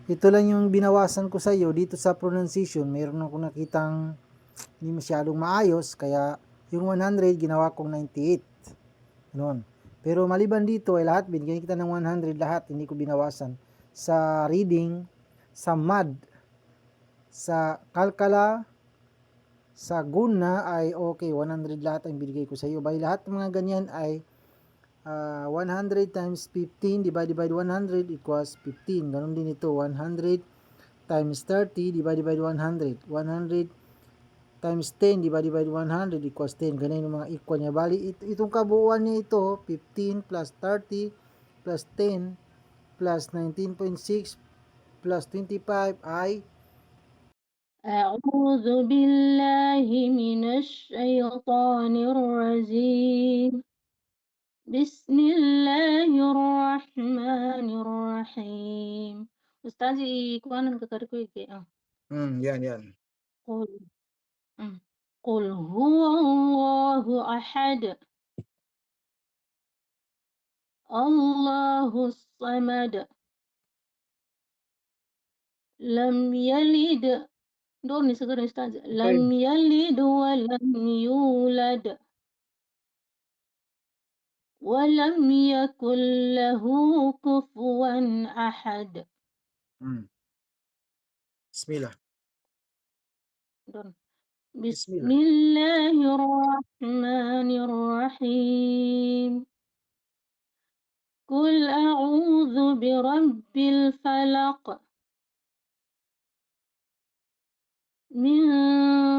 Ito lang yung binawasan ko sa iyo dito sa pronunciation. Meron ako nakitang hindi masyadong maayos, kaya yung 100 ginawa kong 98. Ganun. Pero maliban dito ay lahat binigyan kita ng 100 lahat, hindi ko binawasan. Sa reading, sa math, sa kalkala, sa guna ay okay, 100 lahat ang binigay ko sa iyo. By lahat ng mga ganyan ay 100 times 15 divided by 100 equals 15. Ganun din ito, 100 times 30 divided by 100. 100 times 10 divided by 100 equals 10. Ganun yung mga equal niya. Bali, itong kabuuan niya ito, 15 plus 30 plus 10 plus 19.6 plus 25 ay أعوذ بالله من الشيطان الرجيم بسم الله الرحمن الرحيم أستاذي kuhanan ka kari ko yan. قل قل هو الله أحد الله الصمد لم يلد دورني siguro Ustaz Okay. لم يلد ولم يولد ولم يكن له كفوا أحد. Bismillah. دون. بسم Bismillah. الله الرحمن الرحيم قل أعوذ برب الفلق من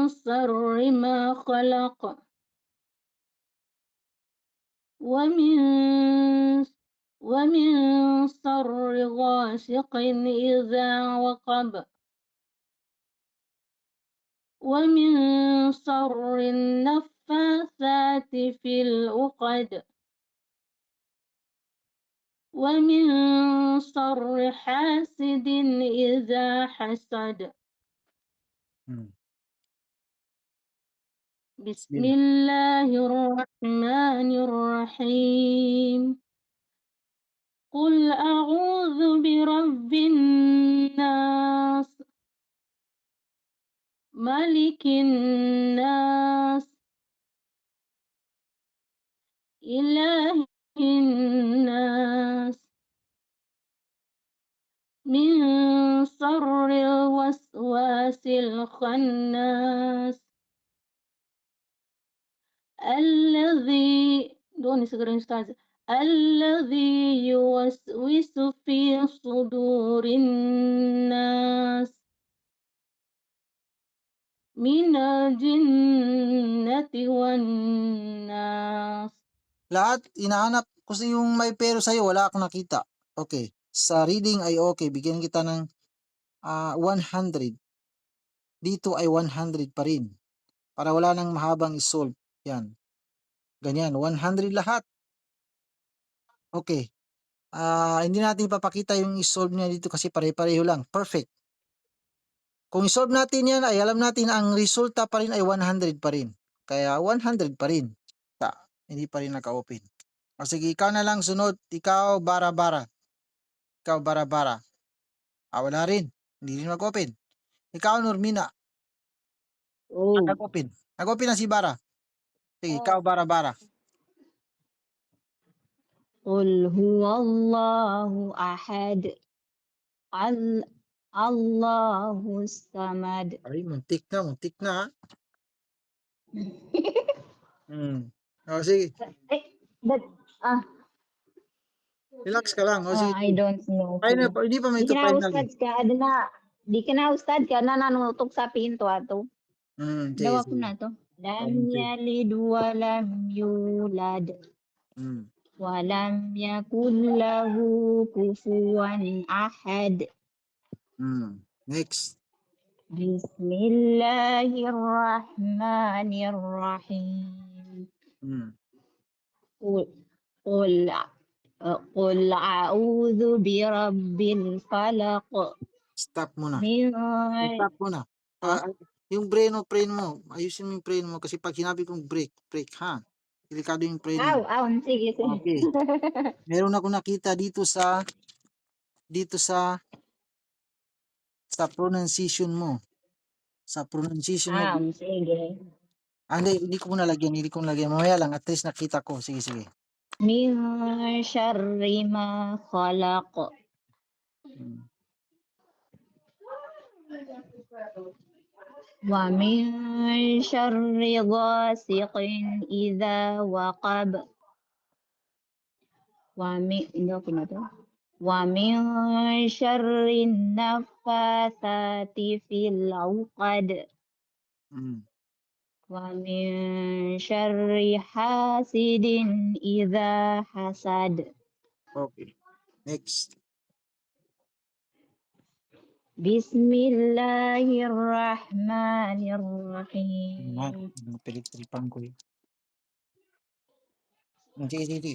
شر ما خلق ومن ومن شر غاسق إذا وقب ومن شر النفاثات في العقد ومن شر حاسد إذا حسد. بسم Bismillah. الله الرحمن الرحيم قل أعوذ برب الناس ملك الناس إله الناس من شر الوسواس الخناس الذي دوني صغيرين أستاذ الذي يوسوس في صدور الناس من الجنة والناس. Lahat inahanap ko sa yung may pero sa'yo, wala akong nakita. Okay. Sa reading ay okay, bigyan kita ng 100. Dito ay 100 pa rin. Para wala nang mahabang isolve. Yan. Ganyan, 100 lahat. Okay. Hindi natin ipapakita yung isolve niya dito kasi pare-pareho lang. Perfect. Kung isolve natin yan, ay alam natin ang resulta pa rin ay 100 pa rin. Kaya 100 pa rin. Hindi pa rin naka-open. O sige, ikaw na lang sunod. Ikaw, bara-bara. Ikaw, bara-bara. Wala rin. Hindi rin mag-open. Ikaw, Normina. Oh. Nag-open. Nag-open na si Bara. Sige, ikaw, Oh. bara-bara. قل هو الله أحد الله الصمد. Ay, muntik na, muntik na. O sige, Eh, but, ah, relax ka lang. O sige, I don't know. final, hindi pa may Di ito ka na final ustad eh. ka, di ka na ustad ka na nanutok sa pinto ato. Sige, Dawa ko sige. na to. Lam Sige. yalid wa lam yulad Mm, wa lam yakul lahu kufuwan ahad. Next. Bismillahirrahmanirrahim. Mm. Qul qul qul a'udzu birabbil falaq Stop muna. min Stop muna. ah, Yung brain mo, ayusin mo yung brain mo kasi pag sinabi kong break, break ha. Delikado yung brain mo. sige, sige. Okay. Meron ako nakita dito sa sa pronunciation mo. Sa pronunciation mo. Sige. Hindi ko muna lagyan. Hindi ko lagyan. Mamaya lang. At least nakita ko. Sige, sige. Min syarri ma khalaq. Hmm. Wa min syarri ghasiqin idza waqab. Hindi ako na to. Wa min syarri naffathati fil 'uqad. Hmm. Wa min syarri hasidin idza hasad. Okay. Next. Bismillahirrahmanirrahim. Pilit-pilipan ko eh. Sige, sige.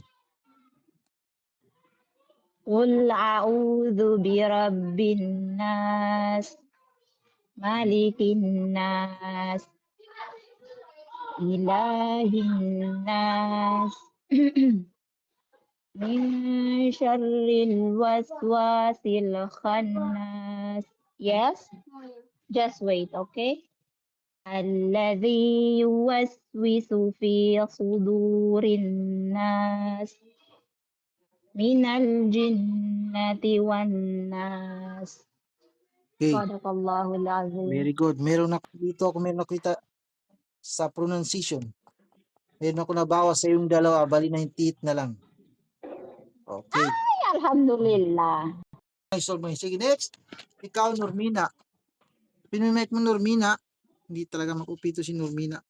Qul a'udzu birabbin nas, malikin nas, ilahin nas, min syarril waswasil khannas. Yes? Just wait, okay? Alladhi yuwaswisu fi sudurin nas minal jinnati wan nas. Okay. Sadaqallahul azim. Very good. Meron nakita sa pronunciation. Meron ako nabawas sa yung dalawa. Bali 98 na lang. Okay. Ay, alhamdulillah. Solve mo yun. Sige, next. Ikaw, Normina. Pinimake mo, Normina. Hindi talaga makupito si Normina.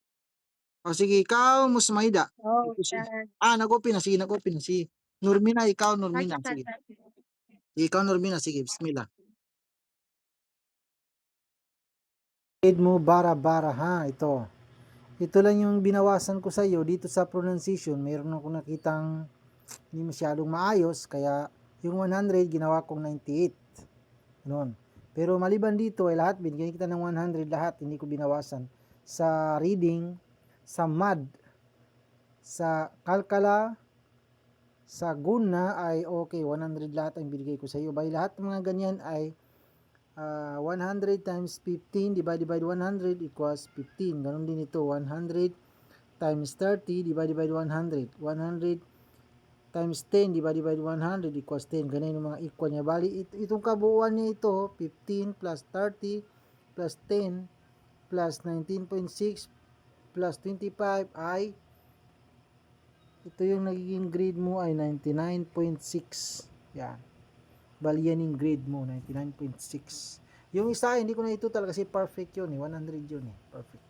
O sige, ikaw, Musmaida. Oh, Ito si... nag-open na. Sige, nag-open na. Si Normina, ikaw, Normina. Sige. Ikaw, Normina. Sige, bismillah. Read mo bara-bara ha, ito. Ito lang yung binawasan ko sa iyo dito sa pronunciation. Meron ako nakitang hindi masyadong maayos, kaya yung 100 ginawa kong 98. Noon. Pero maliban dito ay lahat binigyan kita ng 100 lahat, hindi ko binawasan. Sa reading, sa math, sa kalkala, sa guna ay okay, 100 lahat ang binigay ko sa iyo. By lahat ng mga ganyan ay 100 times 15 divided by 100 equals 15. Ganun din ito, 100 times 30 divided by 100. 100 times 10 divided by 100 equals 10. Ganun yung mga equal niya. Bali, itong kabuuan niya ito, 15 plus 30 plus 10 plus 19.6 plus 25 ay ito yung nagiging grade mo ay 99.6. Yan. Bali yan yung grade mo, 99.6. Yung isa, hindi ko na itutal kasi perfect yun eh. 100 yun eh. Perfect.